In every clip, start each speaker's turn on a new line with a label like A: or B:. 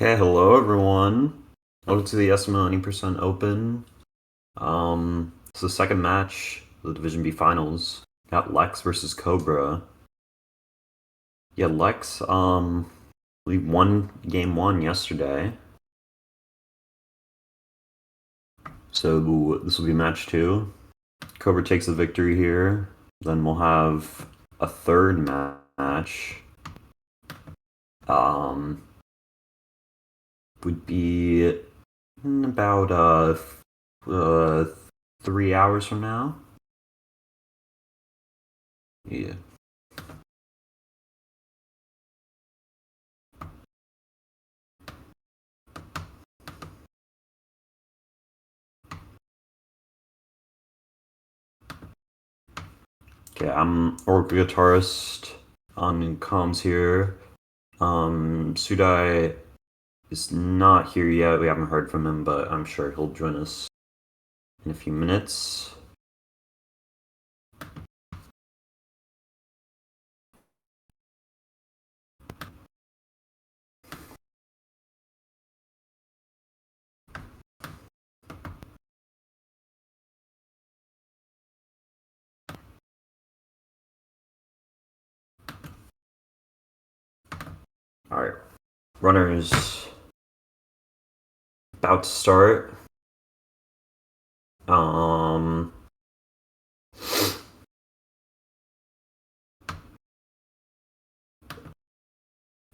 A: Okay, hello everyone. Welcome to the SMO 90% Open. It's the second match of the Division B Finals. Got Lex versus Cobra. Yeah, Lex, we won game one yesterday. So this will be match two. Cobra takes the victory here. Then we'll have a third match. Would be in about 3 hours from now. Yeah. Okay, I'm Orc Guitarist on comms here. Sudai is not here yet. We haven't heard from him, but I'm sure he'll join us in a few minutes. Alright, runners about to start.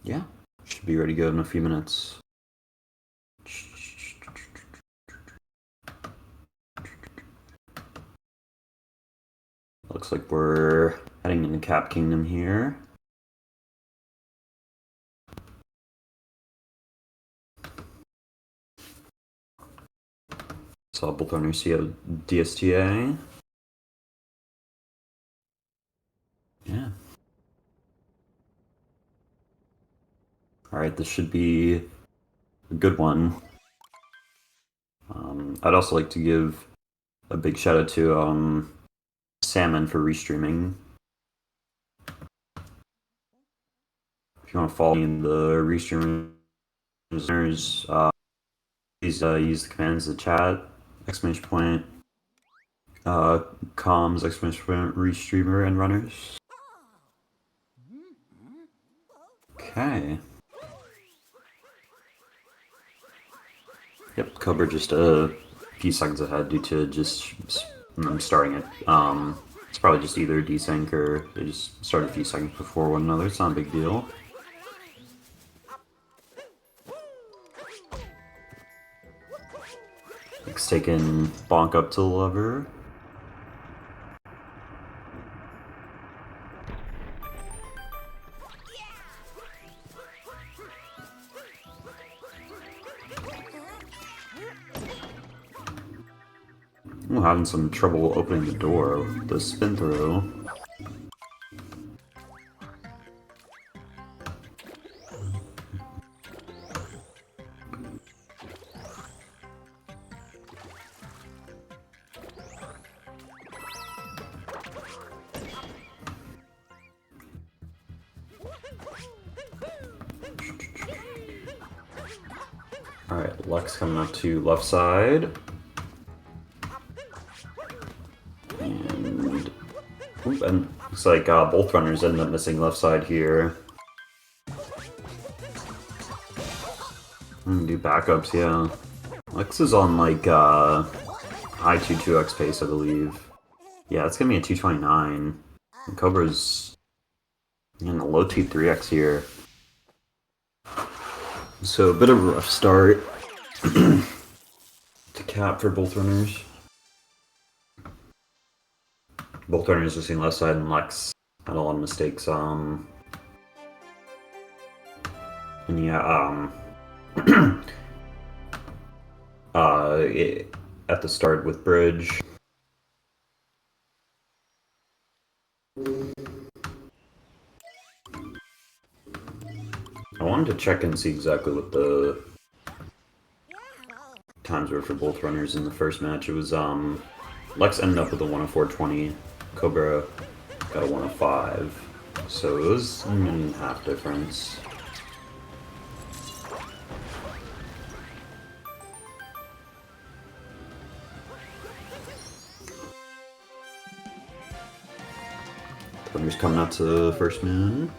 A: Yeah, should be ready to go in a few minutes. Looks like we're heading into Cap Kingdom here. Saw both runners see a DSTA. Yeah. Alright, this should be a good one. I'd also like to give a big shout out to Salmon for restreaming. If you want to follow me in the restreamers, please use the commands in the chat, !, comms, ! restreamer, and runners. Okay. Yep, Cobra just a few seconds ahead due to just starting it. It's probably just either desync or they just started a few seconds before one another. It's not a big deal. It's taking Bonk up to the lever. I'm having some trouble opening the door with the spin through. Alright, Lex coming up to left side. And looks like both runners end up missing left side here. I'm gonna do backups, yeah. Lex is on like high 2x pace, I believe. Yeah, it's gonna be a 229. And Cobra's in the low 3x here. So a bit of a rough start to cap for both runners. Both runners are seeing left side, and Lex had a lot of mistakes. And yeah, at the start with bridge. I wanted to check and see exactly what the times were for both runners in the first match. It was Lex ended up with a 104.20. Cobra got a 105. So it was a minute and a half difference. Runners coming out to first moon.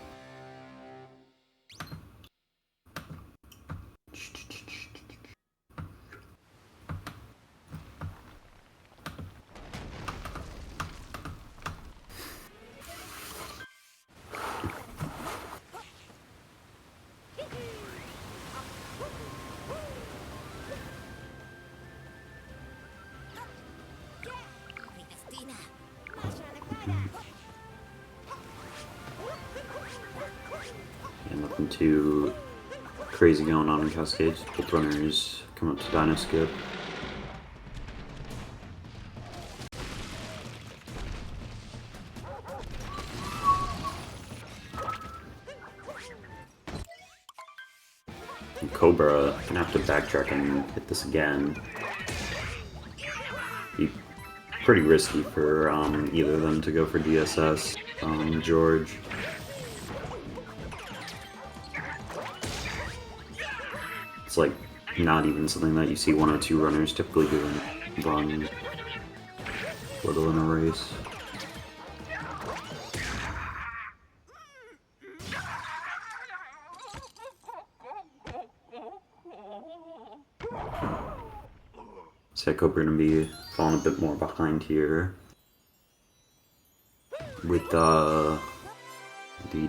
A: And nothing too crazy going on in Cascades. Both runners come up to Dino Skip. And Cobra gonna have to backtrack and hit this again. Be pretty risky for either of them to go for DSS. George. It's like not even something that you see 102 runners typically doing run, let alone a race. So Cobra gonna be falling a bit more behind here with the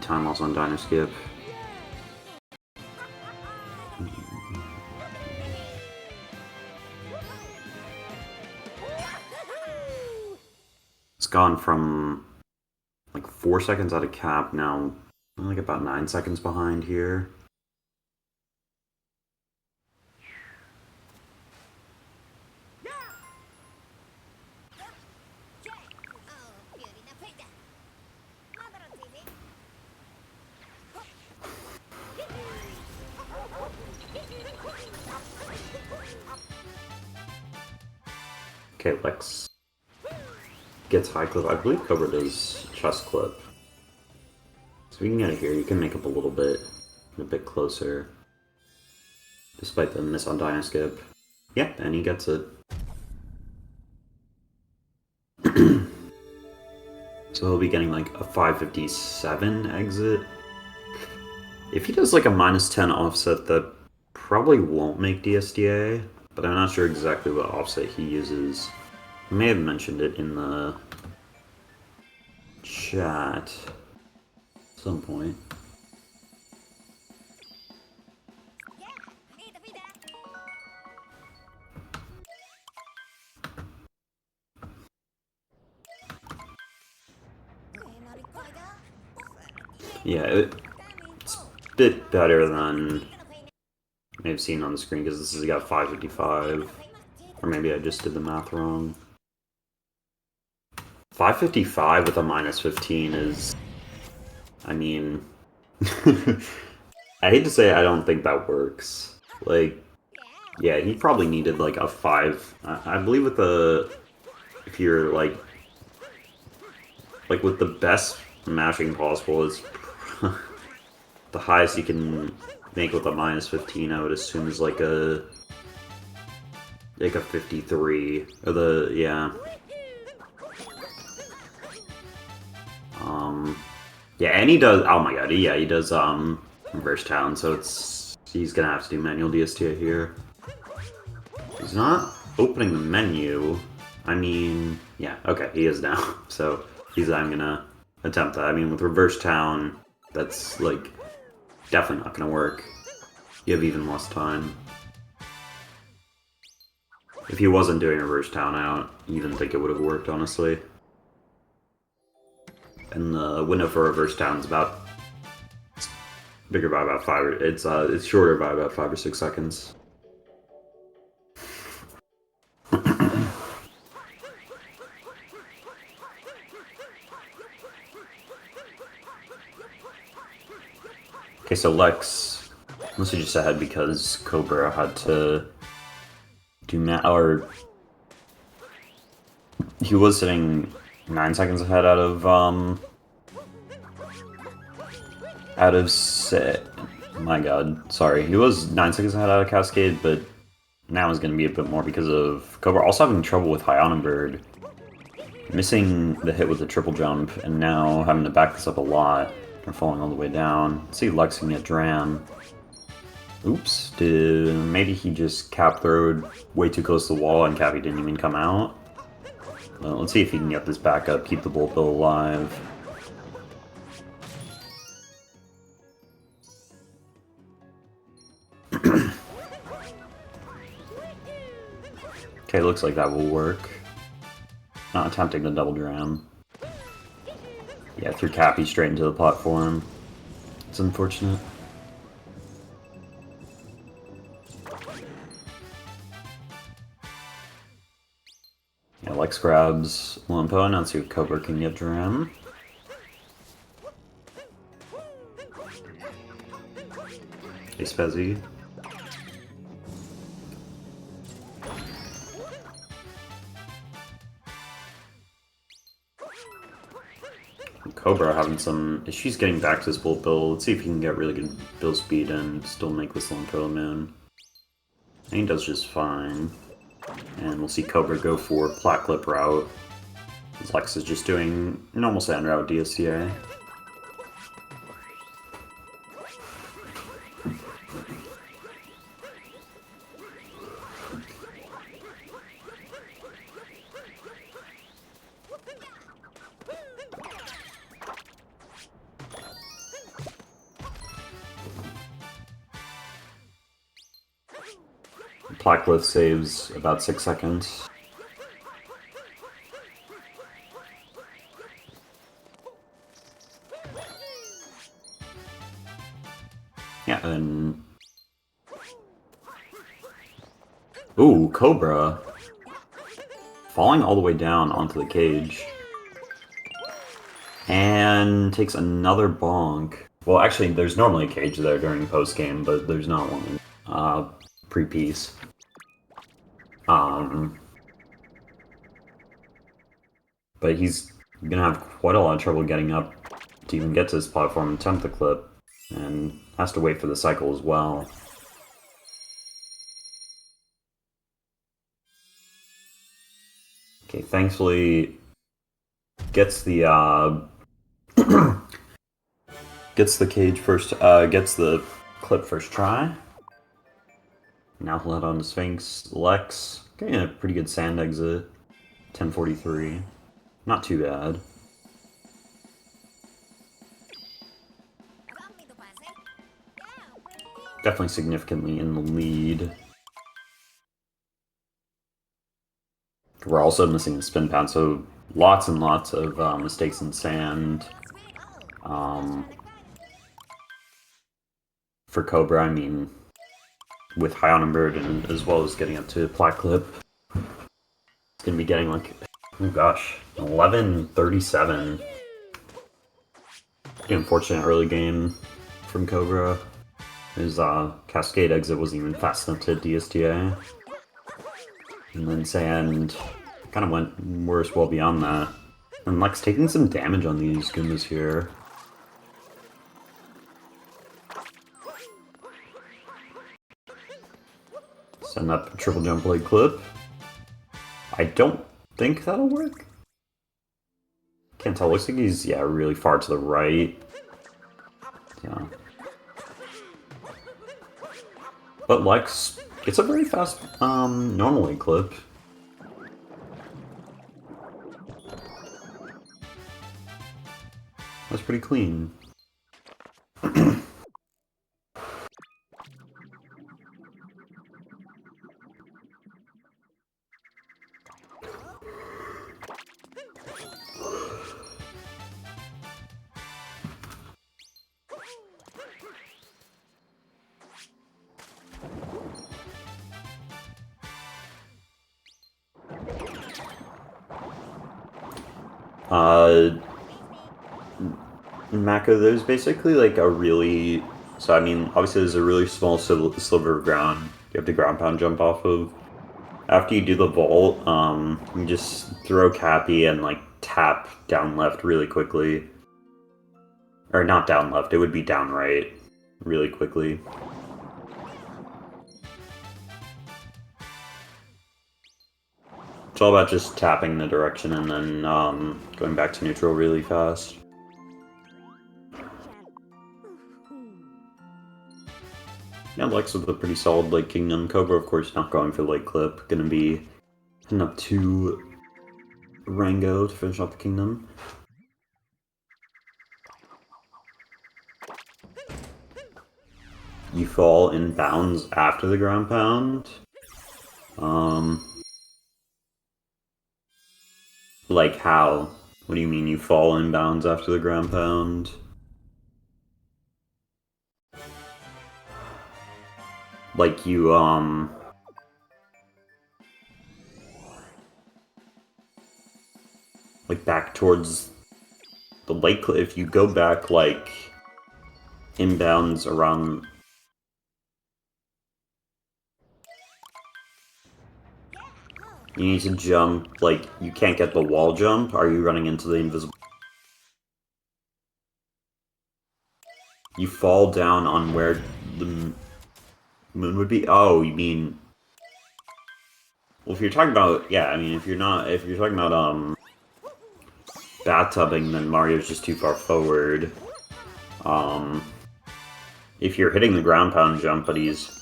A: time loss on Dino Skip. It's gone from like 4 seconds out of cap now, like about 9 seconds behind here. Okay, Lex gets high clip. I believe Cobra does chest clip. So if you can get it here, you can make up a little bit, a bit closer. Despite the miss on Dino Skip. Yeah, and he gets it. So he'll be getting like a 557 exit. If he does like a -10 offset, that probably won't make DSDA, but I'm not sure exactly what offset he uses. I may have mentioned it in the chat at some point. Yeah, it's a bit better than I may have seen on the screen because this has got 555. Or maybe I just did the math wrong. 555 with a -15 is... I mean... I hate to say I don't think that works. Like, yeah, he probably needed like a 5... I believe with the... If you're like with the best mashing possible is... the highest you can make with a -15, I would assume is like a 53, or the, yeah. Yeah, and he does, oh my god, yeah, he does, reverse town, so he's gonna have to do manual DSTA here. He's not opening the menu, I mean, yeah, okay, he is now, so I'm gonna attempt that. I mean, with reverse town, that's, like, definitely not gonna work. You have even less time. If he wasn't doing reverse town, I don't even think it would have worked, honestly. And the window for reverse town is about... It's bigger by about 5 or... It's shorter by about 5 or 6 seconds. Okay, so Lex must have just ahead because Cobra had to do or he was sitting 9 seconds ahead out of my god, sorry. He was 9 seconds ahead out of Cascade, but now is going to be a bit more because of Cobra also having trouble with High On Bird. Missing the hit with the triple jump, and now having to back this up a lot. They're falling all the way down. Let's see, Lex can get Dram. Oops, maybe he just cap throwed way too close to the wall and Cappy didn't even come out. Well, let's see if he can get this back up, keep the Bullet Bill alive. Okay, looks like that will work. Not attempting the double Dram. Yeah, threw Cappy straight into the platform. It's unfortunate. Yeah, Lex grabs Limpo, and let's see if Cobra can get Dram. Hey, Spezzy. Cobra having some issues getting back to his Bullet Bill. Let's see if he can get really good bill speed and still make this Limpo Moon. And he does just fine. And we'll see Cobra go for Plat Clip route. Lex is just doing normal sand route DSTA. Plat Clip saves about 6 seconds. Yeah, and... Ooh, Cobra! Falling all the way down onto the cage. And takes another bonk. Well, actually, there's normally a cage there during post-game, but there's not one pre-piece. But he's gonna have quite a lot of trouble getting up to even get to this platform and attempt the clip. And has to wait for the cycle as well. Okay, thankfully gets the gets the cage first, gets the clip first try. Now he'll head on to Sphinx. Lex, getting a pretty good sand exit. 1043. Not too bad. Definitely significantly in the lead. We're also missing the spin pad, so lots and lots of mistakes in sand. For Cobra, I mean, with high on bird and as well as getting up to Plat Clip, it's gonna be getting like, oh gosh, 11:37. Unfortunate early game from Cobra. His Cascade exit wasn't even fast enough to DSTA. And then Sand kind of went worse well beyond that. And Lex taking some damage on these Goombas here. Send up triple jump blade clip. I don't think that'll work. Can't tell. Looks like he's, yeah, really far to the right. Yeah. But Lex gets a very fast normally clip. That's pretty clean. Mako, there's basically like a really... So, I mean, obviously there's a really small sliver of ground you have to ground pound jump off of. After you do the vault, you just throw Cappy and like tap down left really quickly. Or not down left, it would be down right really quickly. It's all about just tapping the direction and then going back to neutral really fast. Yeah, Lex with a pretty solid late kingdom. Cobra, of course, not going for the late clip. Gonna be heading up to Rango to finish off the kingdom. You fall in bounds after the ground pound. Like how? What do you mean you fall in bounds after the ground pound? Like you, like back towards the lake cliff. If you go back, like, inbounds around... You need to jump, like, you can't get the wall jump. Are you running into the invisible... You fall down on where the moon would be? Oh, you mean... Well, if you're talking about... Yeah, I mean, if you're talking about, bathtubing, then Mario's just too far forward. If you're hitting the ground pound jump, but he's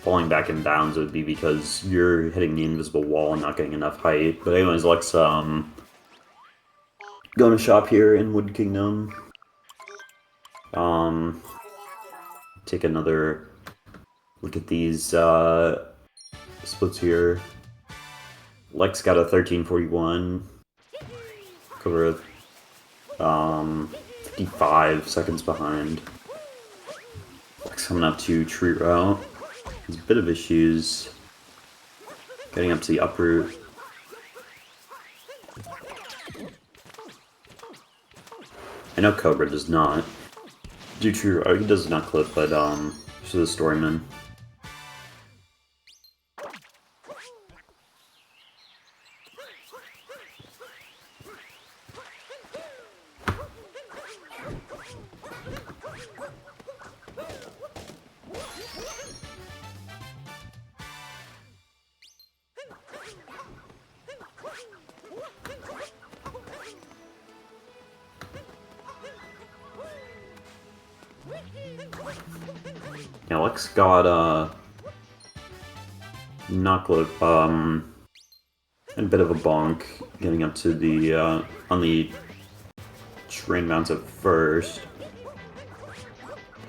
A: falling back in bounds, it would be because you're hitting the invisible wall and not getting enough height. But anyways, let's go to shop here in Wood Kingdom. Take another look at these splits here. Lex got a 1341. Cobra 55 seconds behind. Lex coming up to Tree Route. There's a bit of issues getting up to the uproot. I know Cobra does not do Tree Route. He does not clip, but just the storyman. Yeah, Lex got Knuckle and a bit of a bonk getting up to the on the train mounts at first.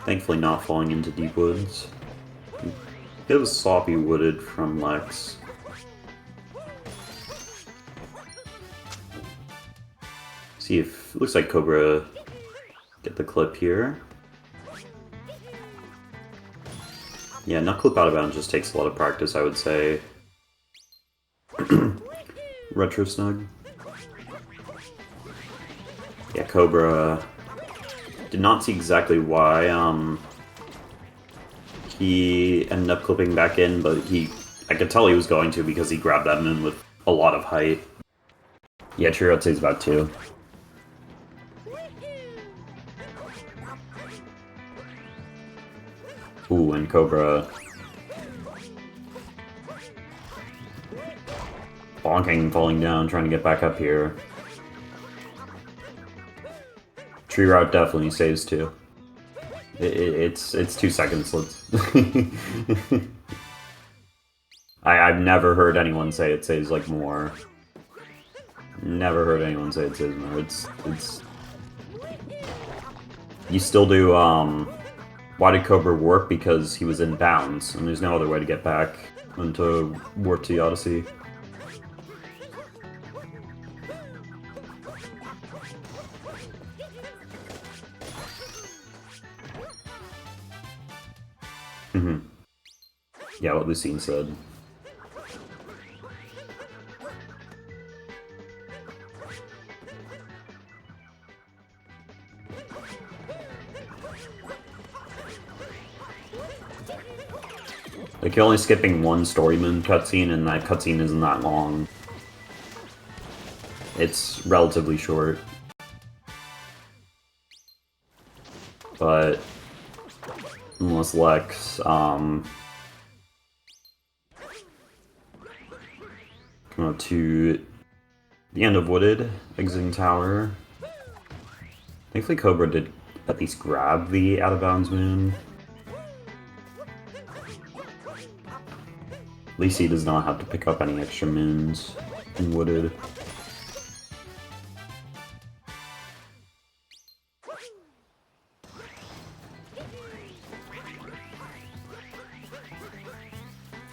A: Thankfully not falling into deep woods. Bit of a sloppy wooded from Lex. See if looks like Cobra get the clip here. Yeah, nut clip out of bounds just takes a lot of practice, I would say. Retro snug. Yeah, Cobra did not see exactly why he ended up clipping back in, but I could tell he was going to because he grabbed that moon with a lot of height. Yeah, true, I'd say it's about 2. Ooh, and Cobra bonking, falling down, trying to get back up here. Tree route definitely saves 2. It's 2 seconds. Let's. I've never heard anyone say it saves like more. Never heard anyone say it saves more. It's. You still do Why did Cobra warp? Because he was in bounds, and there's no other way to get back than to warp to the Odyssey. Yeah, what Lucine said. Like, you're only skipping one story moon cutscene, and that cutscene isn't that long. It's relatively short. But unless Lex, Come up to the end of Wooded, exiting tower. Thankfully Cobra did at least grab the out of bounds moon. At least he does not have to pick up any extra moons in Wooded.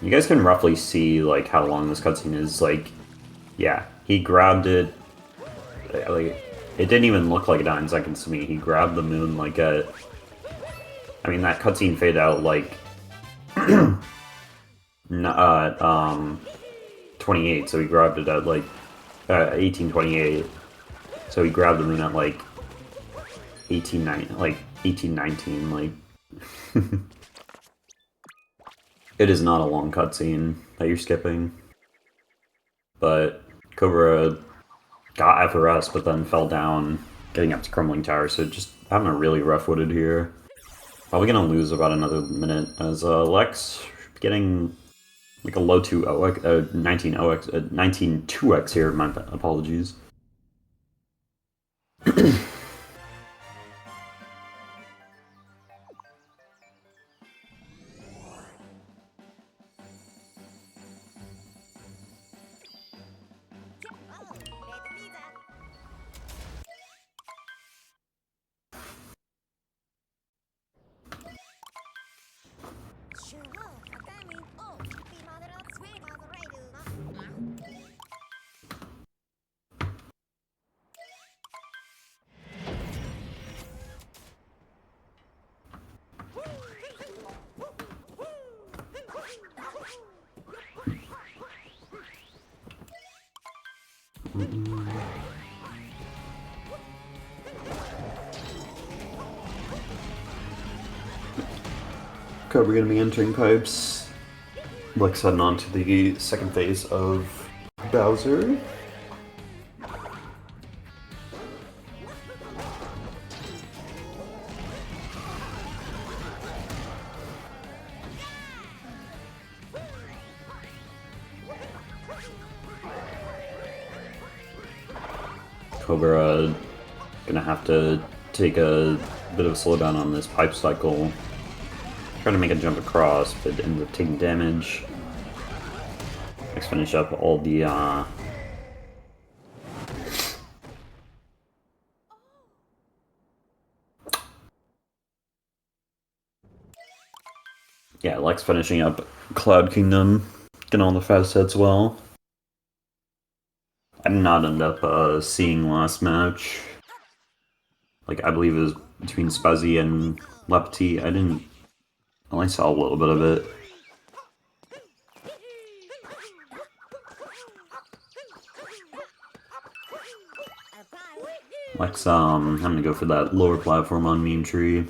A: You guys can roughly see like how long this cutscene is. Like, yeah, he grabbed it. Like, it didn't even look like 9 seconds to me. He grabbed the moon like at. I mean, that cutscene faded out like 28. So he grabbed it at like 1828. So he grabbed the moon at like 1819. Like. It is not a long cutscene that you're skipping, but Cobra got FRS, but then fell down, getting up to Crumbling Tower, so just having a really rough Wooded here. Probably gonna lose about another minute, as Lex getting like a low 2 OX, 19 OX, 19 2X here, my apologies. Cobra gonna be entering pipes. Lex heading on to the second phase of Bowser. Cobra gonna have to take a bit of a slowdown on this pipe cycle. Trying to make a jump across, but ends up taking damage. Let's finish up all the yeah, Lex finishing up Cloud Kingdom, getting all the fast hits well. I did not end up seeing last match. Like, I believe it was between Spuzzy and Lepti. I only saw a little bit of it. Lex, I'm gonna go for that lower platform on Meme Tree.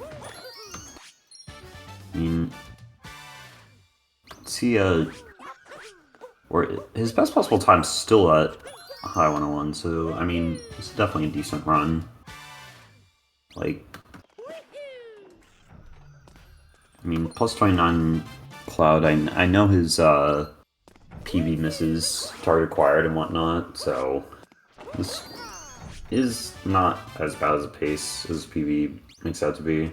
A: I mean, let's see, or his best possible time's still at high 101, so, I mean, it's definitely a decent run. Like, I mean, plus 29 Cloud, I know his, PV misses target acquired and whatnot, so this is not as bad as a pace as PV makes out to be.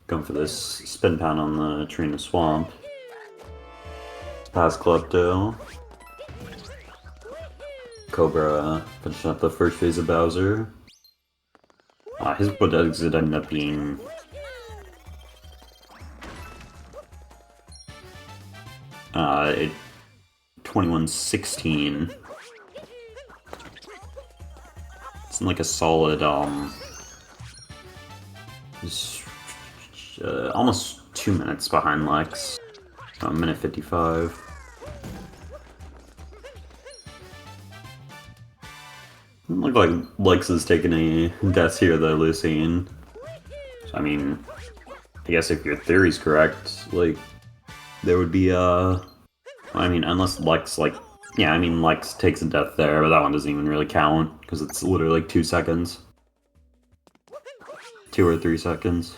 A: Going for this spin pound on the tree in the swamp. Past Klepto. Cobra finishing up the first phase of Bowser. His wood exit ended up being 2116. It's in like a solid almost 2 minutes behind Lex. Minute 55. Look like Lex is taking a death here though, Lucine. So, I mean, I guess if your theory's correct, like, there would be I mean, unless Lex, like, yeah, I mean, Lex takes a death there, but that one doesn't even really count, because it's literally like 2 seconds. 2 or 3 seconds.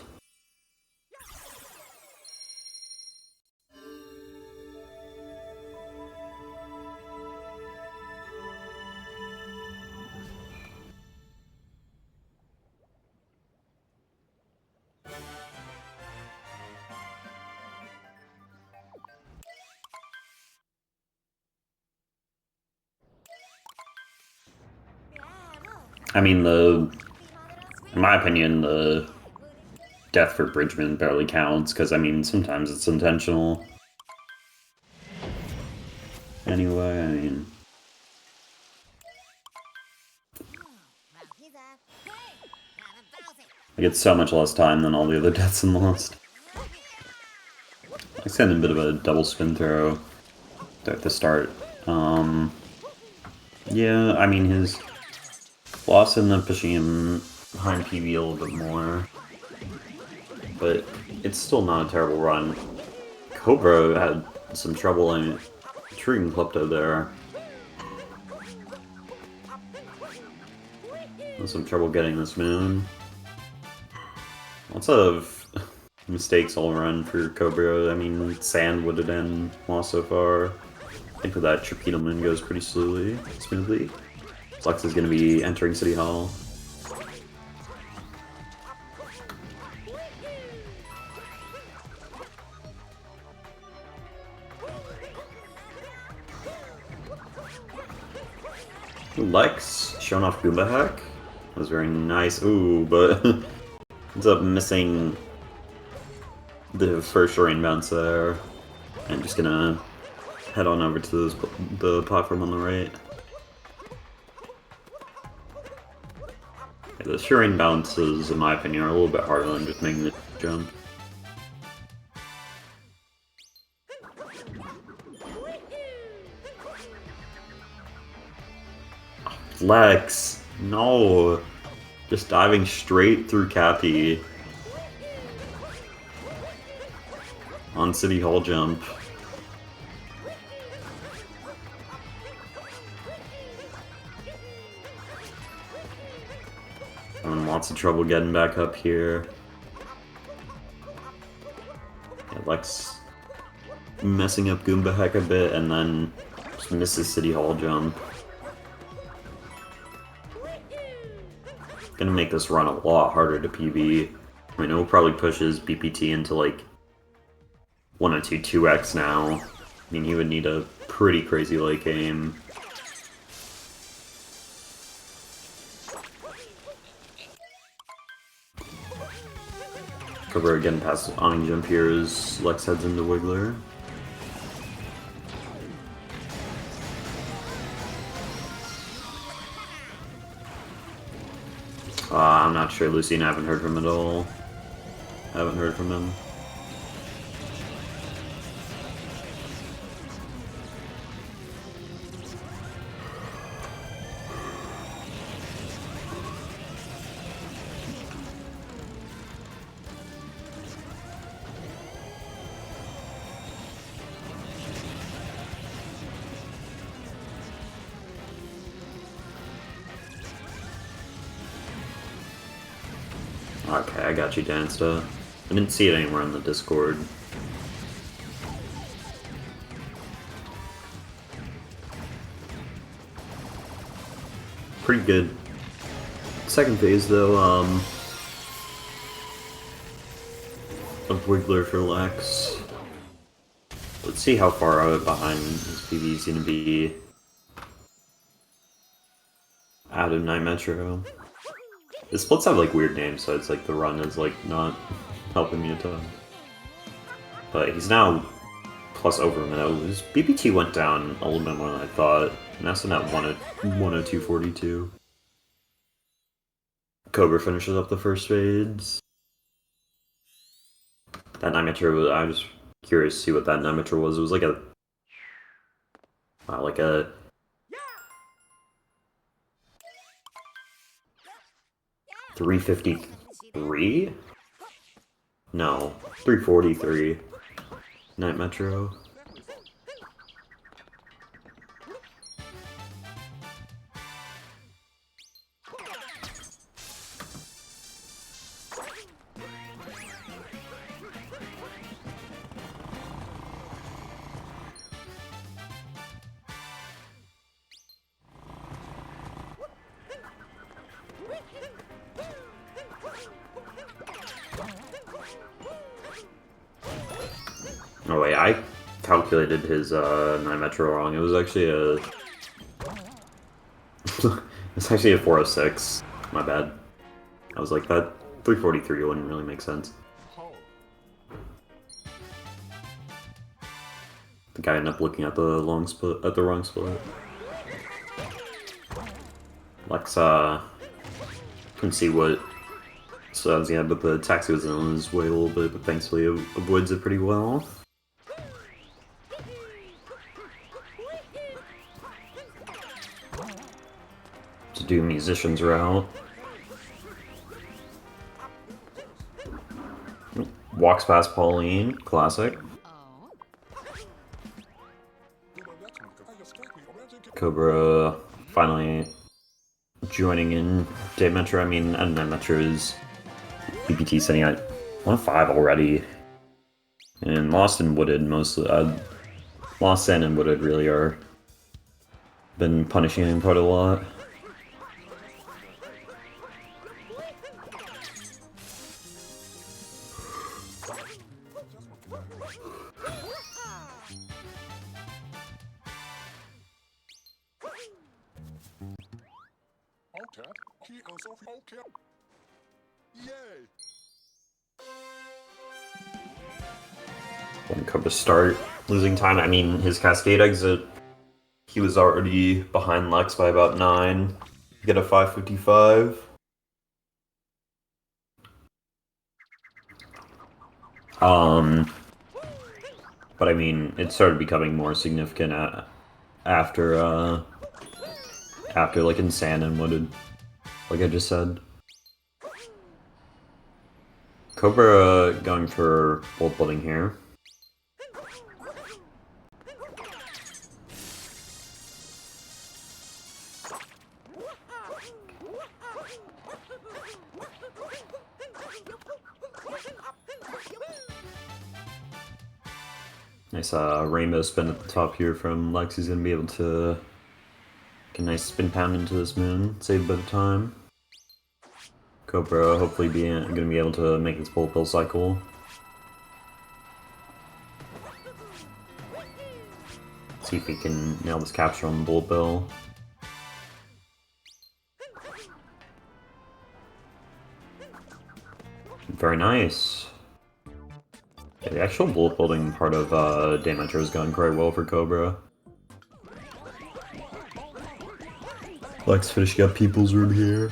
A: I mean, in my opinion, the death for Bridgman barely counts, because, I mean, sometimes it's intentional. Anyway, I mean... I get so much less time than all the other deaths in Lost. I sent a bit of a double spin throw at the start. Yeah, I mean, his loss ended up pushing him behind PB a little bit more. But it's still not a terrible run. Cobra had some trouble in treating Klepto there. Had some trouble getting this moon. Lots of mistakes all around for Cobra. I mean, Sand would have been lost so far. I think that Torpedo Moon goes pretty smoothly. Lex is going to be entering City Hall. Lex showing off Goomba Hack. That was very nice. Ooh, but ends up missing the first rain bounce there. And just gonna head on over to the platform on the right. Yeah, the Shireen bounces, in my opinion, are a little bit harder than just making the jump. Lex, no, just diving straight through Cappy on City Hall jump. Having lots of trouble getting back up here. Yeah, Lex messing up Goomba Heck a bit and then just misses City Hall jump. Gonna make this run a lot harder to PB. I mean, it will probably push his BPT into like 102 2x now. I mean, he would need a pretty crazy late game. Cobra again past awning jump here as Lex heads into Wiggler. I'm not sure, Lucien. I haven't heard from him at all. Haven't heard from him. Okay, I got you, Dansta. I didn't see it anywhere on the Discord. Pretty good. Second phase, though, of Wiggler for Lex. Let's see how far out behind his PB is going to be out of Night Metro. The splits have like weird names, so it's like the run is like not helping me a ton. But he's now plus over a minute. His BPT went down a little bit more than I thought. And that's in that 102.42. Cobra finishes up the first fades. That Night Metro, I was curious to see what that Night Metro was. It was like a... Wow, like a... 353? No, 343. Night Metro. Oh wait, I calculated his Night Metro wrong. It was actually a... It's actually a 406. My bad. I was like, that 343 wouldn't really make sense. I think I ended up looking at the wrong split. Lex, couldn't see what studs he had, but the taxi was in his way a little bit, but thankfully avoids it pretty well. To do musician's route. Walks past Pauline, classic. Cobra finally joining in Day Metro. I mean, and then Metro's BPT sitting at 105 already. And Lost and Wooded mostly. Lost and Wooded really are been punishing him quite a lot.
B: Okay. Yay!
A: When Cobra start losing time, I mean, his Cascade exit, he was already behind Lex by about 9. Get a 555. But I mean, it started becoming more significant after like in Sand and Wooded, like I just said. Cobra going for bolt building here. Nice rainbow spin at the top here from Lex. He's gonna be able to get a nice spin pound into this moon, save a bit of time. Cobra hopefully gonna be able to make his bullet bill cycle. See if he can nail this capture on the bullet bill. Very nice. Yeah, the actual bullet building part of Day Metro is going quite well for Cobra. Lex finishing up People's Room here.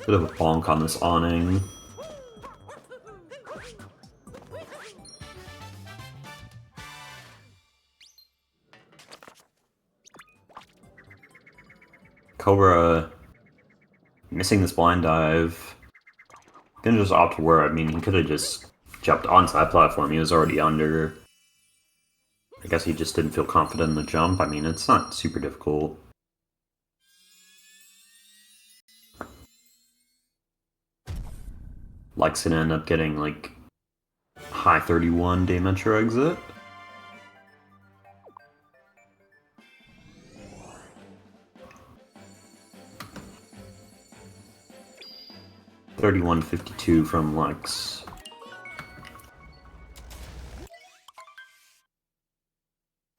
A: Bit of a bonk on this awning. Cobra missing this blind dive. Gonna just opt for it. I mean, he could have just jumped onto that platform. He was already under. I guess he just didn't feel confident in the jump. I mean, it's not super difficult. Lex gonna end up getting like high 31 Day Metro exit. $31.52 from Lex.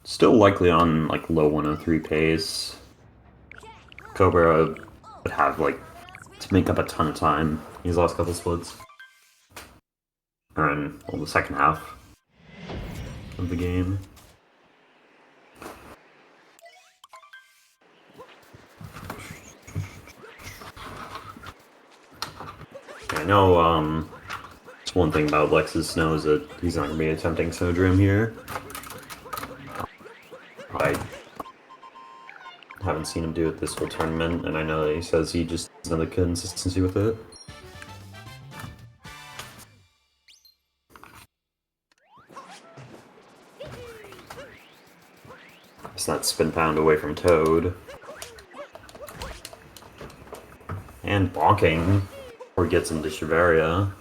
A: Still likely on like low 103 pace. Cobra would have like to make up a ton of time these last couple splits. Or in well, the second half of the game. I know, it's one thing about Lex's snow is that he's not going to be attempting Snowdrim here. I haven't seen him do it this whole tournament, and I know that he says he just doesn't have the consistency with it. It's that spin pound away from Toad. And bonking, or gets him to Shiveria.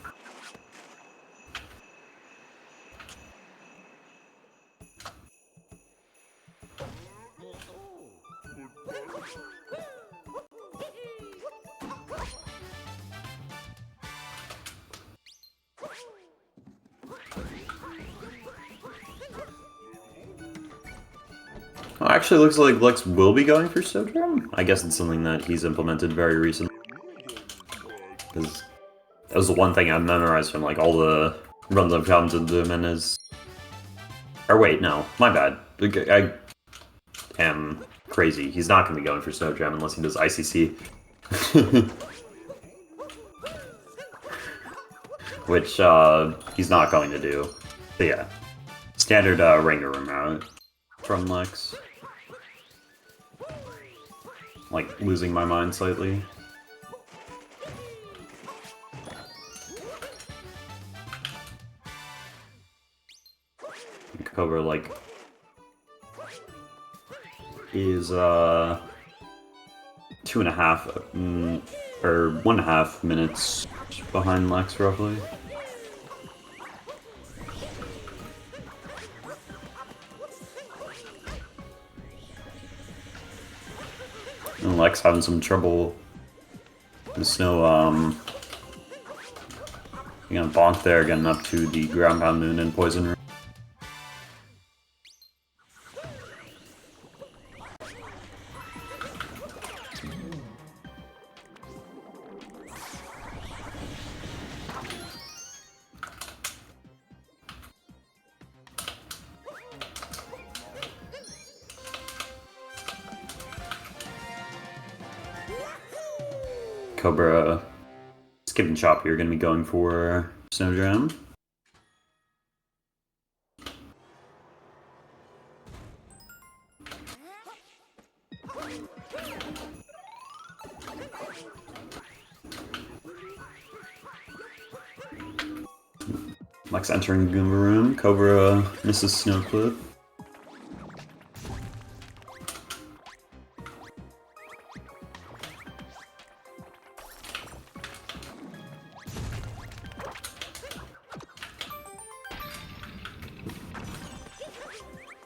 A: Oh, actually, looks like Lex will be going for Snowdrum. I guess it's something that he's implemented very recently. Because that was the one thing I memorized from like all the runs I've gotten to them in his. Or wait, no, my bad. I am crazy. He's not going to be going for Snowdrum unless he does ICC. Which he's not going to do. So yeah, standard Ranger Room route from Lex. Like, losing my mind slightly. Cobra, like, is 2.5 or 1.5 minutes behind Lex, roughly. And Lex having some trouble. There's no, you know, bonk there, getting up to the ground pound moon and poison room. Cobra, Skip and Chop, you're going to be going for Snowdrum. Lex entering Goomba room. Cobra misses Snow Clip.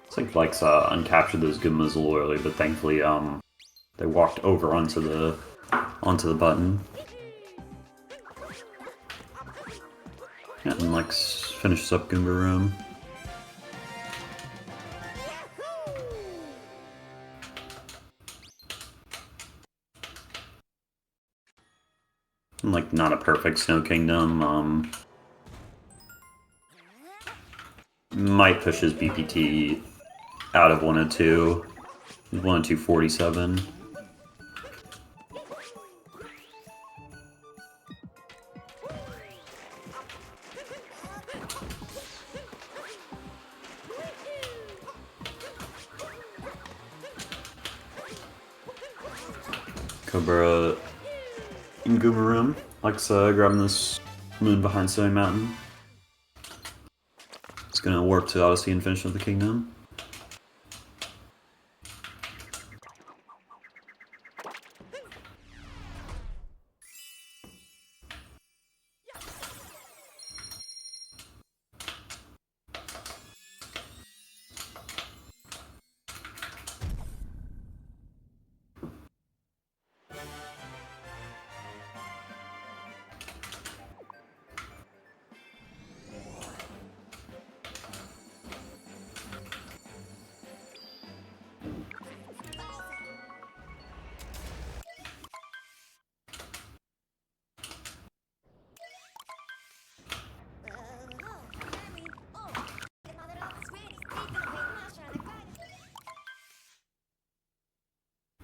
A: It's like Lex uncaptured those Goombas a little early, but thankfully they walked over onto the button. Yeah, and Lex finishes up Goomba room. And, like, not a perfect Snow Kingdom. Might push his BPT out of 102. 102.47. Cobra in Goomba room. Lex grabbing this moon behind Stony Mountain. It's gonna warp to Odyssey and finish up the kingdom.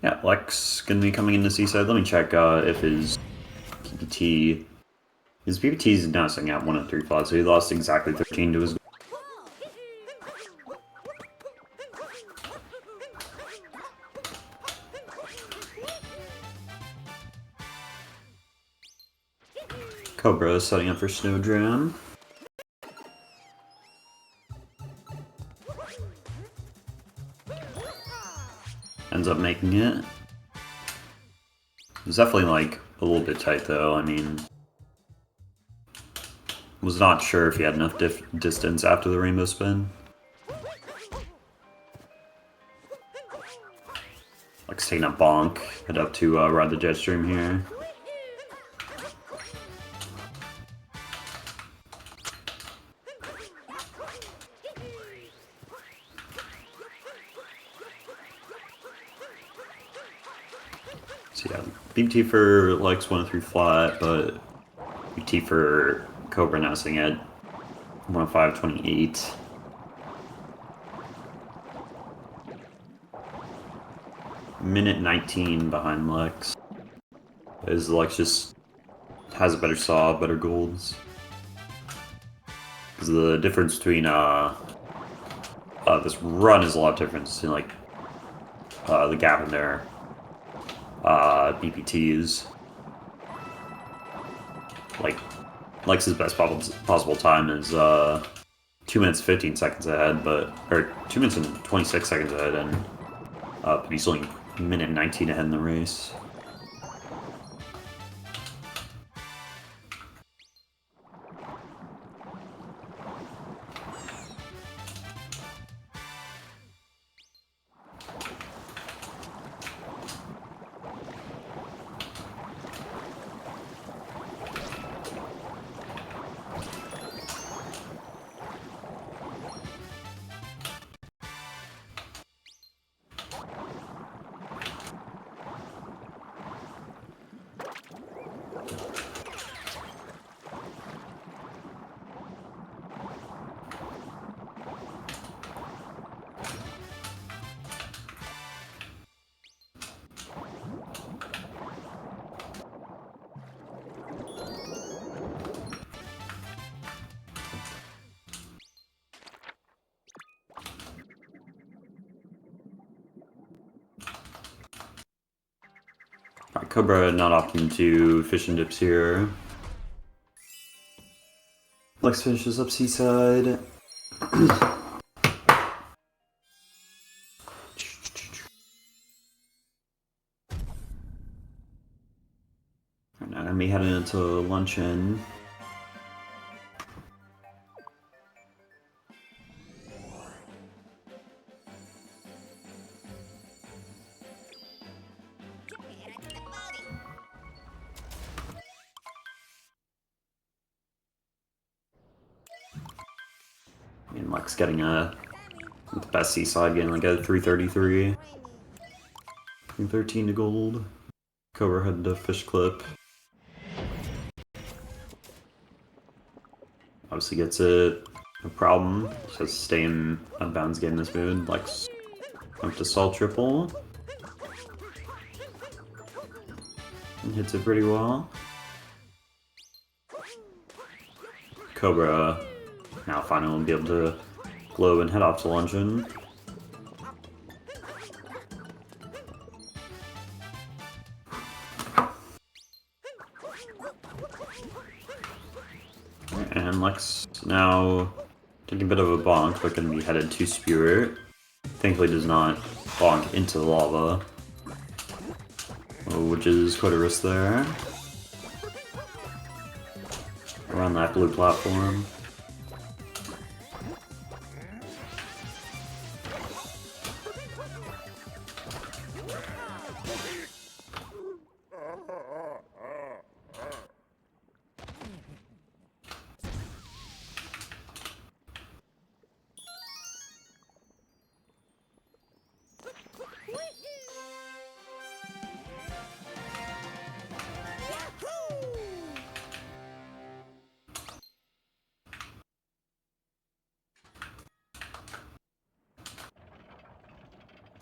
A: Yeah, Lex gonna be coming into Seaside. Let me check if his PPT... His PPT is now sitting at 103 flat, so he lost exactly 13 to his... Cobra setting up for Snowdrum. Ends up making it. It's definitely, like, a little bit tight, though. I mean... Was not sure if he had enough distance after the rainbow spin. Lex taking a bonk. Head up to ride the jet stream here. So yeah, BT for Lex 103 flat, but BT for Cobra now sitting at 105.28. Minute 19 behind Lex. As Lex just has a better saw, better golds. Because the difference between this run is a lot different. So, like the gap in their BPTs. Like Lex's best possible time is 2 minutes 15 seconds ahead, or 2 minutes and 26 seconds ahead, and but he's only minute 19 ahead in the race. Alright, Cobra not opting to fish and dips here. Lex finishes up seaside. Now gonna be heading into luncheon. And Lex getting the best seaside, getting like a 333. 13 to gold. Cobra heading to fish clip. Obviously gets it. No problem. Just has to stay in unbounds game this mood. Lex up to salt triple. And hits it pretty well. Cobra now finally will be able to glow and head off to luncheon. And Lex now taking a bit of a bonk, but going to be headed to Spirit. Thankfully does not bonk into the lava, which is quite a risk there. Around that blue platform.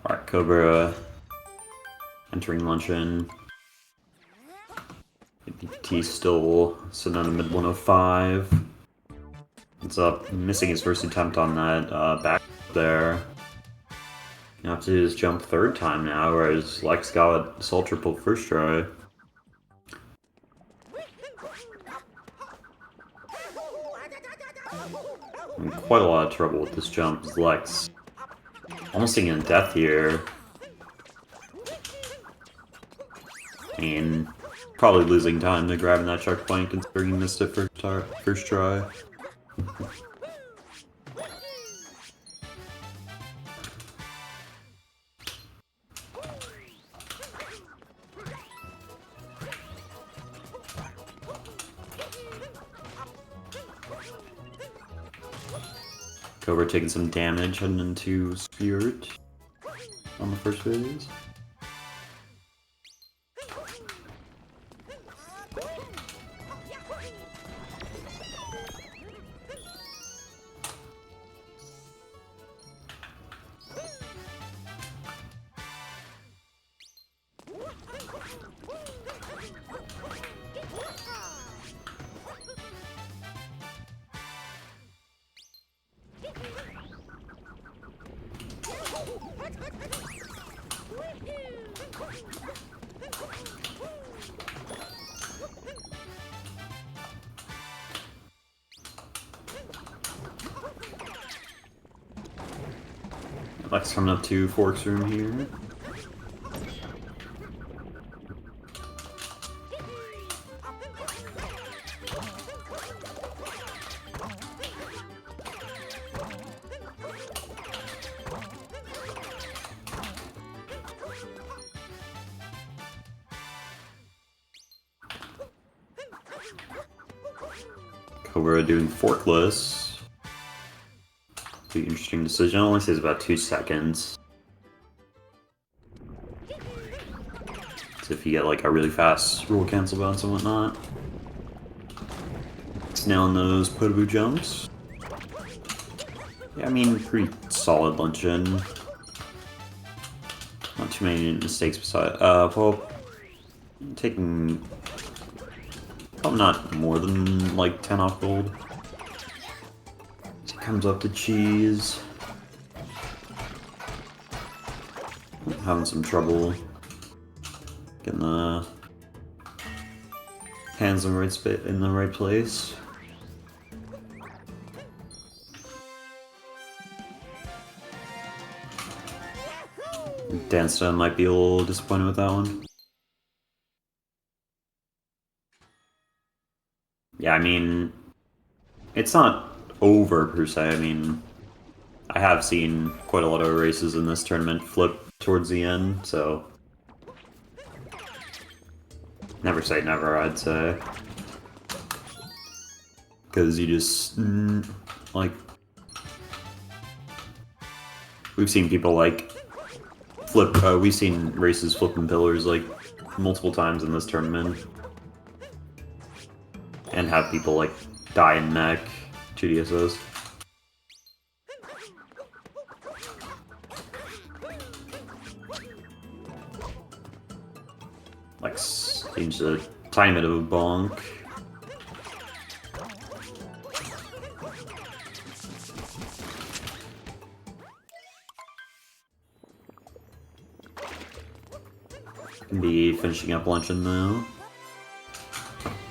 A: Alright, Cobra entering luncheon. T still sitting on a mid 105. It's up, missing his first attempt on that back there. You have to do his jump third time now, whereas Lex got assault triple first try. I'm in quite a lot of trouble with this jump, as Lex almost taking a death here. And probably losing time to grabbing that checkpoint considering he missed it first try. Cobra taking some damage heading into Spirit on the first phase. Lex coming up to Fork's room here. Kobrah doing forkless. Pretty interesting decision. It only says about 2 seconds. So if you get like a really fast rule cancel bounce and whatnot. It's nailing those Potaboo jumps. Yeah, I mean, pretty solid lunch in. Not too many mistakes beside. Well, taking probably not more than like 10 off gold. So it comes up to cheese. Having some trouble getting the hands in the right place. Danstone might be a little disappointed with that one. Yeah, I mean, it's not over per se. I mean, I have seen quite a lot of races in this tournament flip towards the end, so never say never, I'd say. Because you just, like, we've seen people, like, flip, we've seen races flipping pillars, like, multiple times in this tournament. And have people, like, die in mech 2DSOs. Like, seems a tiny bit of a bonk. Be finishing up luncheon though.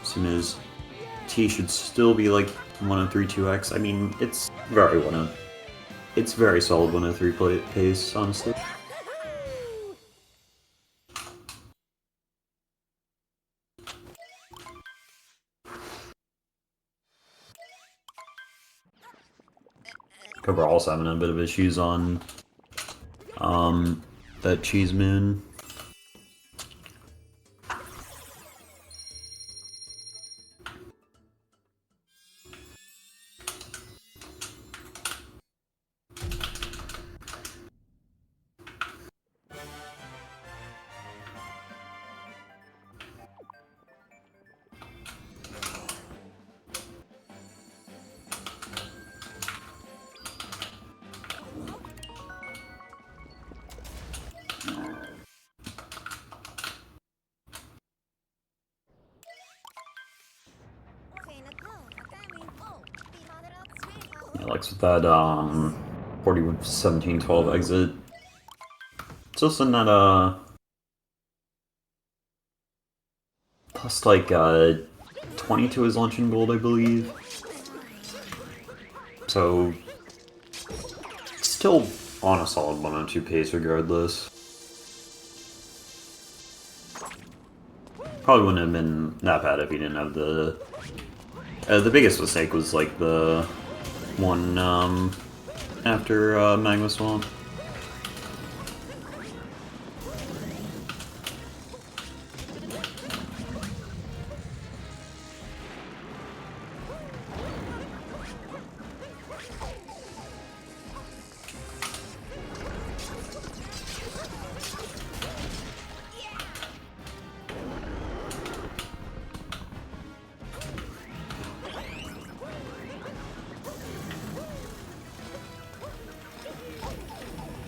A: As soon as T should still be like 103-2x. I mean, it's very it's very solid 103 pace, honestly. Kobrah also having a bit of issues on that cheese moon. Lex with that 40-17-12 exit. Still sitting at plus like 20 to his luncheon gold, I believe. So still on a solid 102 pace regardless. Probably wouldn't have been that bad if he didn't have the biggest mistake was like the one after Magma Swamp.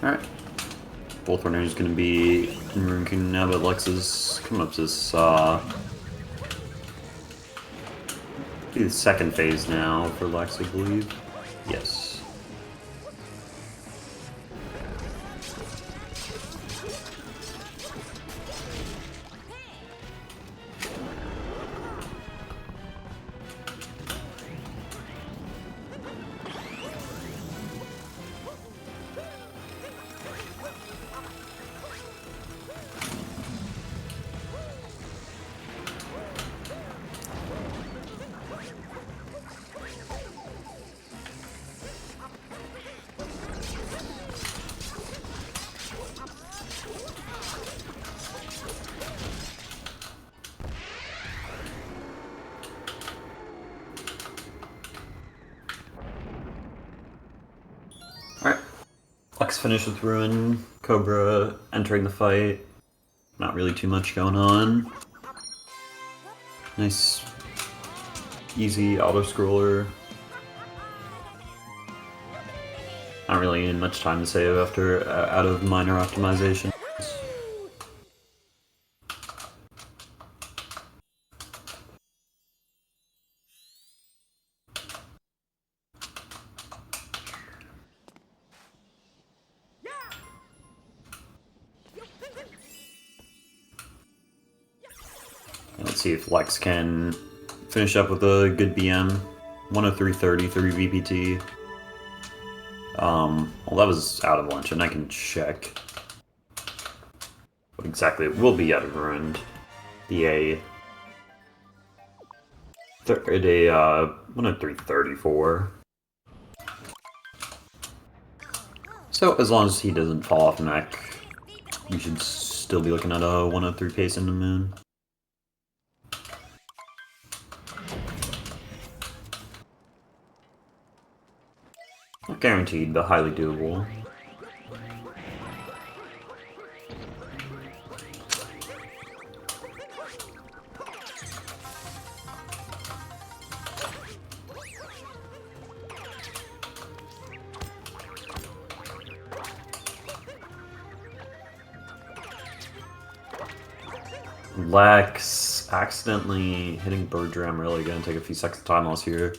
A: Alright. Both runners going to be in Rune King now, but Lex is coming up to this, the second phase now for Lex, I believe. Yes. Lex finished with Ruin, Cobra entering the fight. Not really too much going on. Nice, easy auto-scroller. Not really needing much time to save after out of minor optimizations. Let's see if Lex can finish up with a good BM. 103.30, 3 VPT. Well, that was out of lunch, and I can check what exactly it will be out of ruined. The 103.34. So as long as he doesn't fall off mech, we should still be looking at a 103 pace in the moon. Not guaranteed, but highly doable. Lex accidentally hitting bird dram, really gonna take a few seconds of time loss here.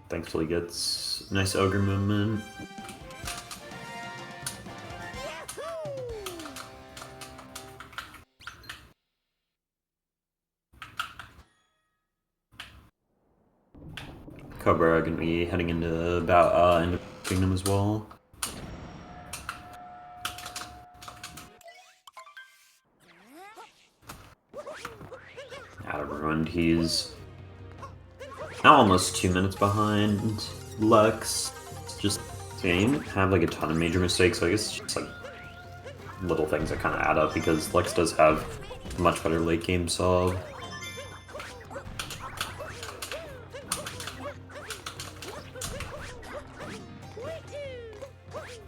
A: Thankfully gets nice ogre movement. Cobra gonna be heading into about into Kingdom as well. Out of ruined, he's now almost 2 minutes behind Lex. Just he didn't have like a ton of major mistakes, so I guess it's just like little things that kind of add up because Lex does have a much better late game solve.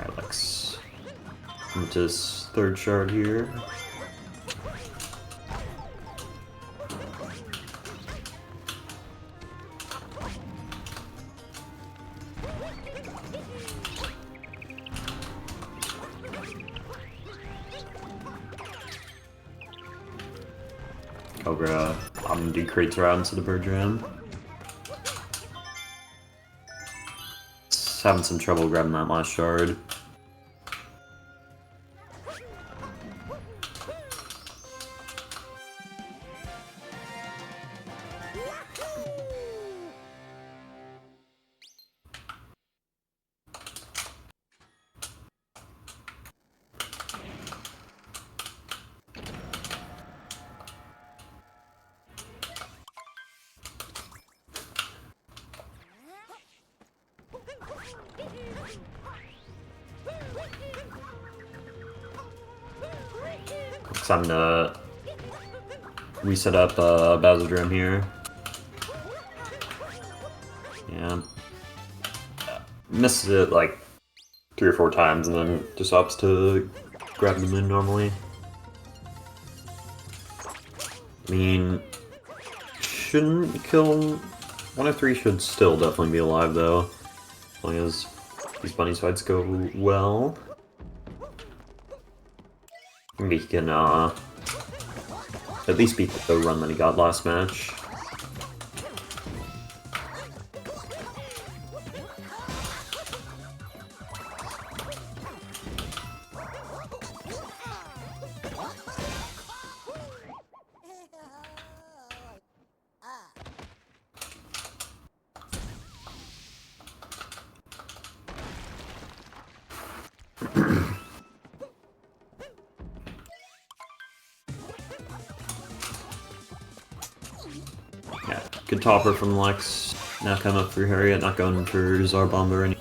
A: Alright, Lex into his third shard here. Cobra, I'm gonna do crates around into the bird dram. Just having some trouble grabbing that last shard. Time to reset up Bowser Drum here. Yeah. Missed it like 3 or 4 times and then just opts to grab them in normally. I mean, shouldn't kill 103 should still definitely be alive though, as long as these bunny fights go well. Maybe he can at least beat the run that he got last match. Good topper from Lex. Now come up for Harriet, not going for Zarbomb or any.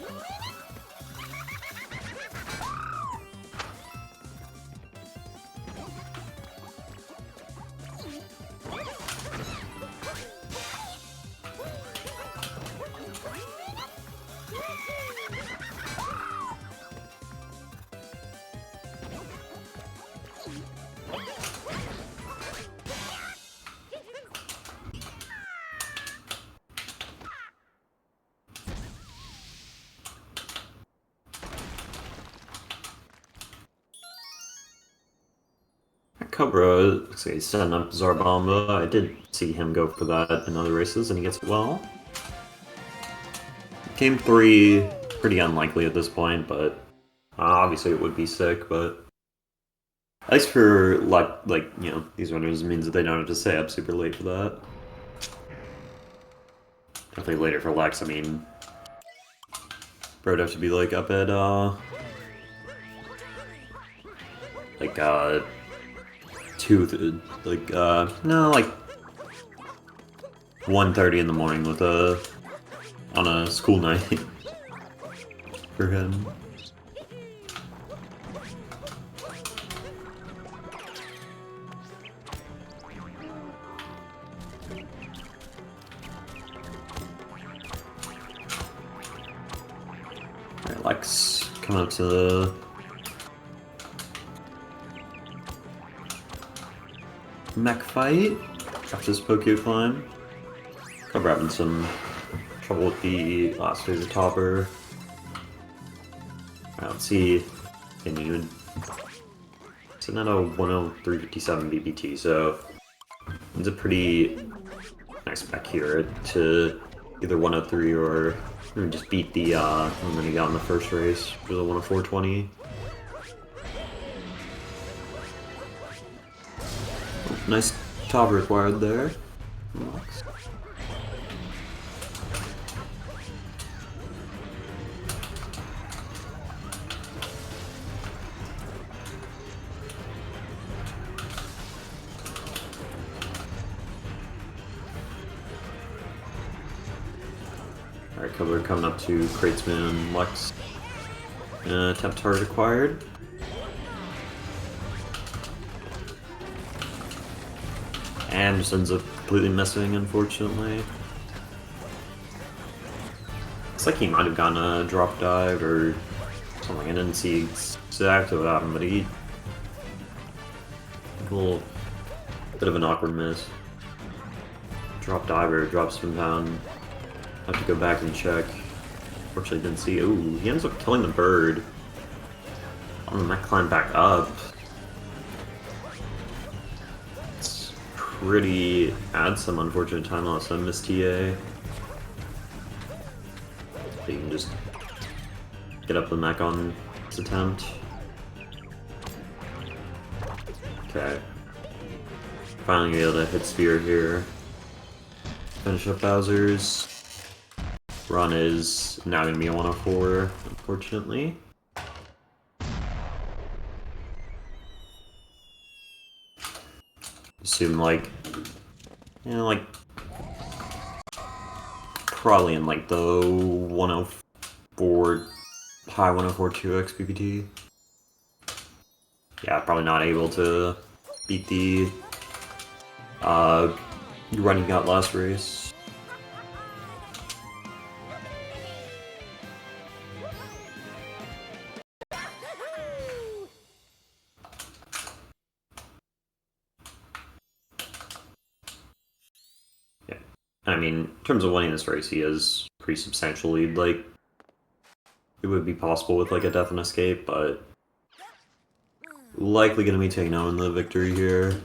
A: Cobra looks like he's setting up Zarbomba. I did see him go for that in other races, and he gets it well. Game 3, pretty unlikely at this point, but obviously it would be sick, but at least for, like you know, these runners means that they don't have to stay up super late for that. Definitely later for Lex, I mean, bro would have to be, like, up at, like, 1:30 in the morning with on a school night for him. Alright, Lex coming up to the mech fight after this Pokio climb. Cobra having some trouble with the last phase of Topper. Alright, let's see. Continuing. Sitting at a 103.57 BPT, so it's a pretty nice back here to either 103 or just beat the one that he got in the first race, which was a 104.20. Nice top required there. Alright, Cobra coming up to Cratesman, Lex. Temp target acquired. And just ends up completely missing, unfortunately. Looks like he might have gotten a drop dive or something. I didn't see exactly what happened, but he... a little bit of an awkward miss. Drop dive or drop spin down. Have to go back and check. Unfortunately, didn't see. Ooh, he ends up killing the bird. Oh, the mech climbed back up. It's pretty. Adds some unfortunate time loss. I missed TA. You can just get up the mech on this attempt. Okay. Finally able to hit Sphere here. Finish up Bowser's. Run is now going to be a 104, unfortunately. Assume like, you know, like probably in like the 104, high 104.2 XPPT. Yeah, probably not able to beat the run he got last race. I mean, in terms of winning this race, he has pretty substantial lead. Like, it would be possible with like a death and escape, but likely going to be taking on the victory here.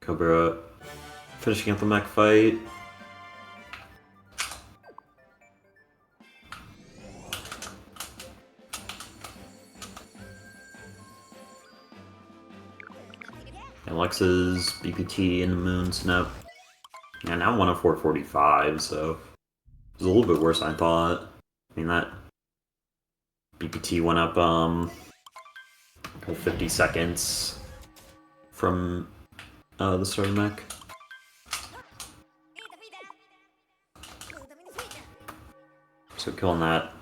A: Cobra finishing up the mech fight. Alex's BPT and the Moon Snap. Yeah, now 104.45, so it's a little bit worse than I thought. I mean, that BPT went up 50 seconds from the start of mech. So killing that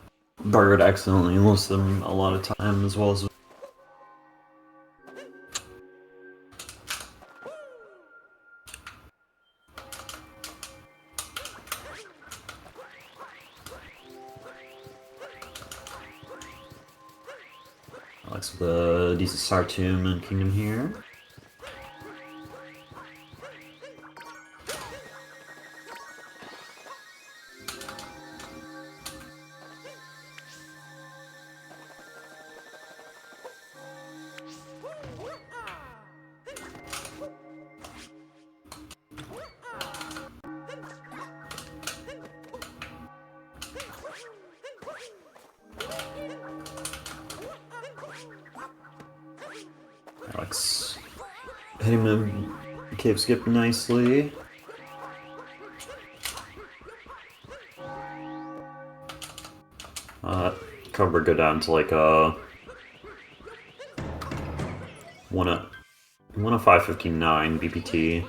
A: bird accidentally lost them a lot of time, as well as Alex with a decent Star Tomb and Kingdom here. Alex hitting the cave skip nicely. Cobra go down to like a 105.59 BPT.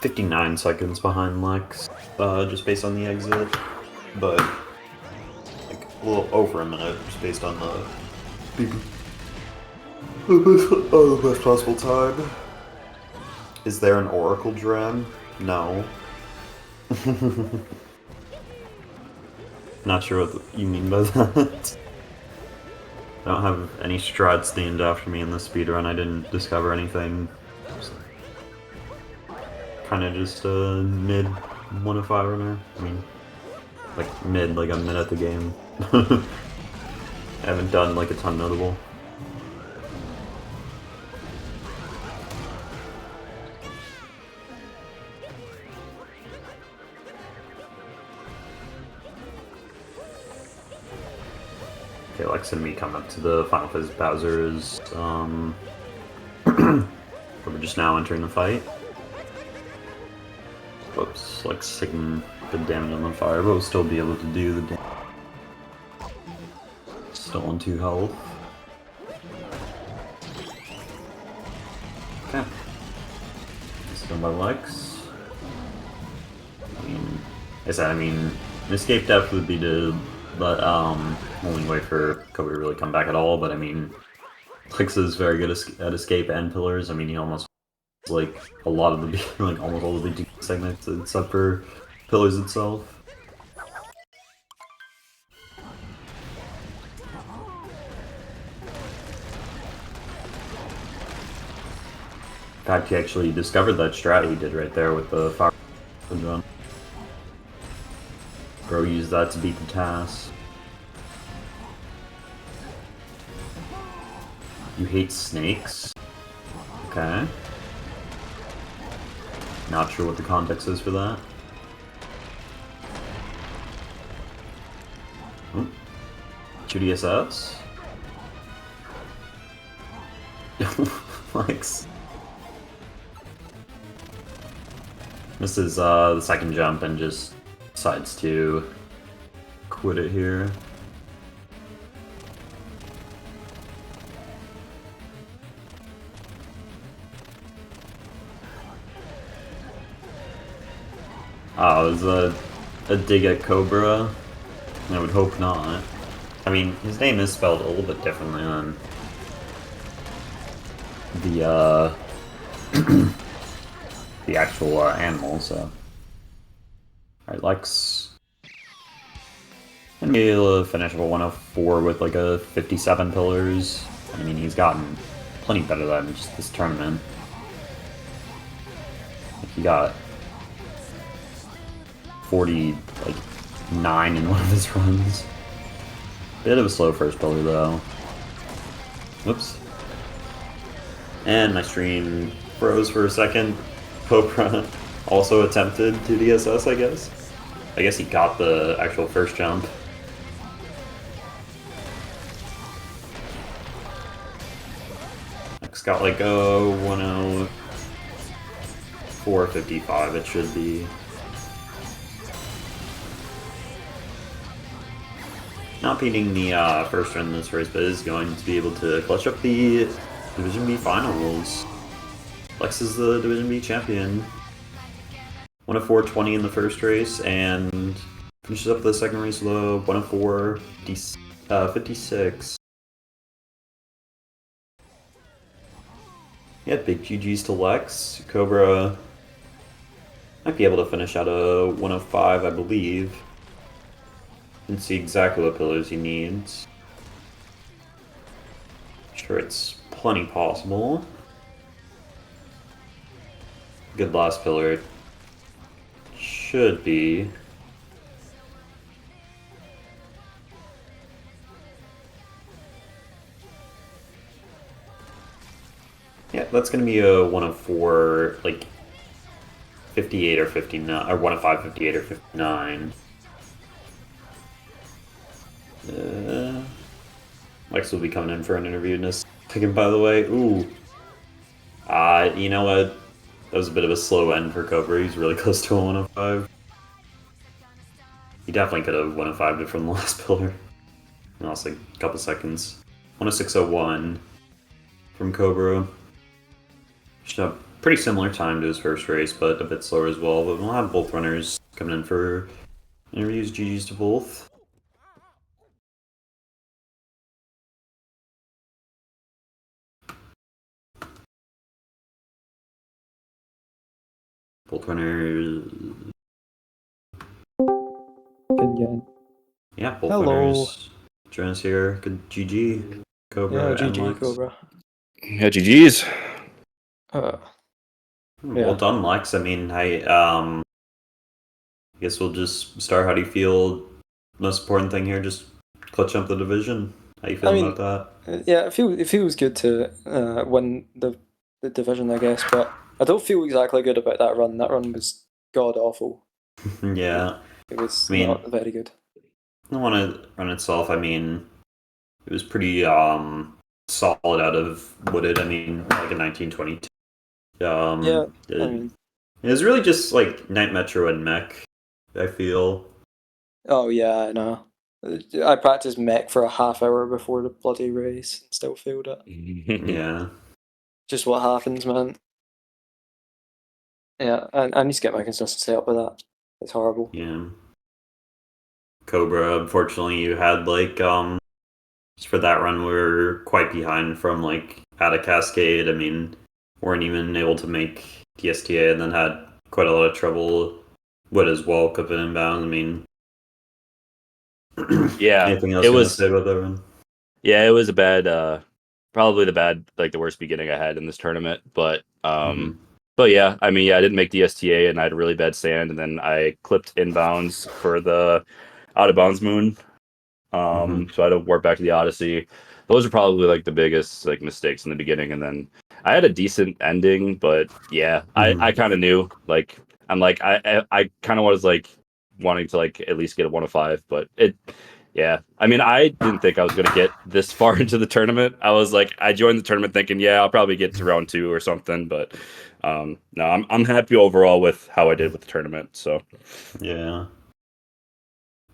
A: 59 seconds behind Lex, just based on the exit, but like a little over a minute just based on the BPT. Oh, the best possible time. Is there an Oracle Gem? No. Not sure what you mean by that. I don't have any strats named after me in this speedrun. I didn't discover anything. Kind of just a mid 105 runner. I mean, like mid, like I'm mid at the game. I haven't done like a ton notable. Okay, Lex and me come up to the Final Phase Bowser's, we're just now entering the fight. Whoops, Lex taking good damage on the fire, but we'll still be able to do the damage. Still on 2 health. Okay. It's done by Lex. I mean, escape depth would be to let, only way for Kobe to really come back at all, but I mean, Lex is very good at escape and pillars. I mean, he almost like a lot of the like almost all of the segments except for pillars itself. In fact, he actually discovered that strat he did right there with the fire gun. Bro used that to beat the task. You hate snakes? Okay. Not sure what the context is for that. Oh. 2DSS? Lex. Misses the second jump and just decides to quit it here. Oh, it was a dig at Cobra? I would hope not. I mean, his name is spelled a little bit differently than the, the actual animal, so. Alright, Lex. Gonna be able to finish up a 104 with like a 57 pillars. I mean, he's gotten plenty better than just this tournament. Like, he got 49 in one of his runs. Bit of a slow first pillar though. Whoops. And my stream froze for a second. Cobra also attempted 2DSS, I guess. I guess he got the actual first jump. got like a 104.55, it should be. Not beating the first round in this race, but is going to be able to clutch up the Division B finals. Lex is the Division B champion. 104.20 in the first race, and finishes up the second race low, 104.56. Yeah, big GG's to Lex. Cobra might be able to finish out a 105, I believe. And see exactly what pillars he needs. Sure, it's plenty possible. Good last pillar. Should be. Yeah, that's gonna be a 104, like 58 or 59, or 105, 58 or 59. Lex will be coming in for an interview in a second, by the way. Ooh. You know what? That was a bit of a slow end for Cobra. He's really close to a 105. He definitely could have 105'd it from the last pillar. And also like a couple seconds. 106.01 from Cobra. Just a pretty similar time to his first race, but a bit slower as well. But we'll have both runners coming in for interviews. GG's to both. Both runners. Yeah, both
C: Hello.
A: runners. Join us here. Good GG. Cobra
C: Yeah,
A: and
C: GG,
A: Lex.
C: Cobra.
D: Yeah, GG's.
A: Well done, Lex. I mean, I guess we'll just start. How do you feel? Most important thing here, just clutch up the division. How you feeling about that?
C: Yeah, it feels good to win the division, I guess, but I don't feel exactly good about that run. That run was god awful.
A: Yeah.
C: It was
A: I mean,
C: not very good.
A: The run itself, I mean, it was pretty solid out of Wooded. I mean, like a 1922.
C: Yeah, I mean,
A: it was really just like Night Metro and Mech, I feel.
C: oh yeah, I know. I practiced mech for a half hour before the bloody race and still failed it.
A: Yeah.
C: Just what happens, man. Yeah, I need to get my consistency up with that. It's horrible.
A: Yeah. Cobra, unfortunately, you had like just for that run, we were quite behind from like out of Cascade. I mean, weren't even able to make DSTA, and then had quite a lot of trouble with as well, clipping inbound. I mean,
D: Yeah,
A: anything else you want to say about that run?
D: Yeah, it was a bad, probably the worst beginning I had in this tournament. But yeah, I mean, yeah, I didn't make the STA, and I had a really bad sand, and then I clipped inbounds for the out of bounds moon. So I had to warp back to the Odyssey. Those are probably like the biggest like mistakes in the beginning, and then I had a decent ending, but yeah, I kind of knew like I'm like I kind of was like wanting to like at least get a 105, but yeah, I mean I didn't think I was gonna get this far into the tournament. I was like I joined the tournament thinking yeah I'll probably get to round 2 or something, but no, I'm happy overall with how I did with the tournament. So
A: yeah.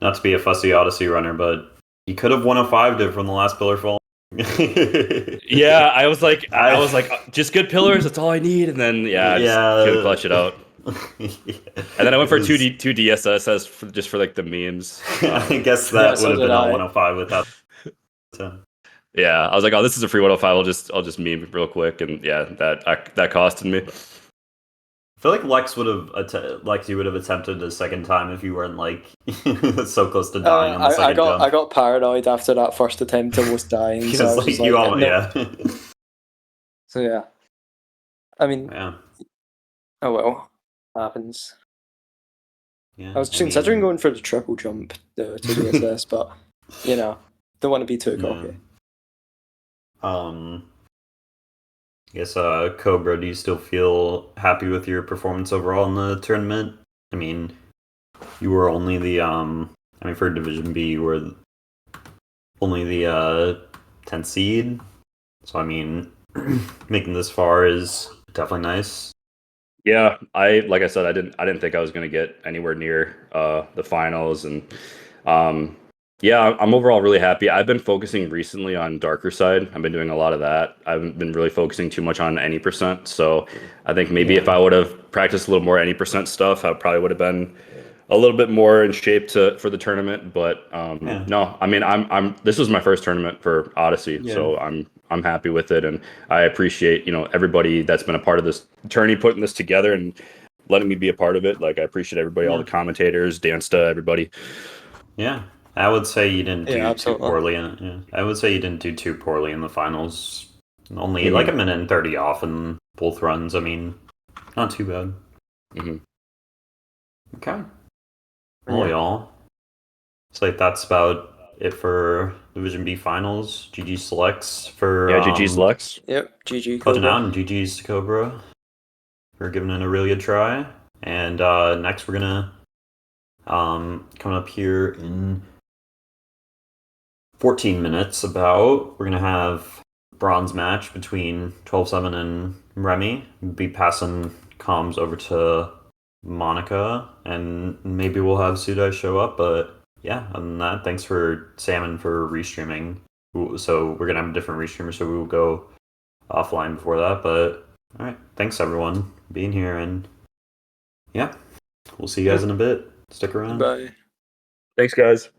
A: Not to be a fussy Odyssey runner, but you could have 105'd it from the last pillar fall.
D: Yeah, I was like, just good pillars. That's all I need, and then I just couldn't clutch it out. And then I went for two DSSS just for like the memes.
A: I guess that would have been a 105 without.
D: Yeah, I was like, oh, this is a free 105. I'll just meme real quick, and yeah, that costed me.
A: I feel like Lex would have attempted a second time if you weren't like so close to dying on the second jump.
C: I got paranoid after that first attempt, almost dying. So I was just like,
A: yeah.
C: So yeah, I mean,
A: yeah.
C: Oh well, happens.
A: Yeah,
C: I was considering going for the triple jump to DSS, but you know, don't want to be too cocky.
A: I guess, Cobra, do you still feel happy with your performance overall in the tournament? I mean, you were only the, for Division B, you were only the 10th seed. So, I mean, making this far is definitely nice.
D: Yeah, like I said, I didn't think I was going to get anywhere near the finals, and yeah, I'm overall really happy. I've been focusing recently on darker side. I've been doing a lot of that. I haven't been really focusing too much on any percent. So I think maybe if
A: Yeah.
D: I would have practiced a little more any percent stuff, I probably would have been a little bit more in shape for the tournament. But
A: Yeah.
D: no, I mean, I'm this was my first tournament for Odyssey,
A: Yeah.
D: so I'm happy with it, and I appreciate everybody that's been a part of this tourney, putting this together and letting me be a part of it. Like I appreciate everybody, all
A: Yeah.
D: the commentators, Dansta, everybody.
A: Yeah. I would say you didn't
C: Yeah,
A: do too
C: absolutely.
A: poorly in it. Yeah. I would say you didn't do too poorly in the finals. Only
D: Mhm.
A: like a minute and 30 off in both runs. I mean, not too bad.
D: hmm
A: Okay. Well,
C: Yeah.
A: y'all. It's like that's about it for Division B finals. GG selects for
D: Yeah, GG's Lex.
C: Yep. GG
A: clutching
C: Cobra.
A: out, and GG's to Cobra for giving it a really good try. And next we're gonna coming up here in 14 minutes about we're gonna have bronze match between 12-7 and Remy. We'll be passing comms over to Monica, and maybe we'll have Sudai show up. But yeah, other than that, thanks for Salmon for restreaming. So we're gonna have a different restreamer, so we will go offline before that. But all right, thanks everyone for being here, and yeah, we'll see you guys in a bit. Stick around.
C: Bye.
D: Thanks, guys.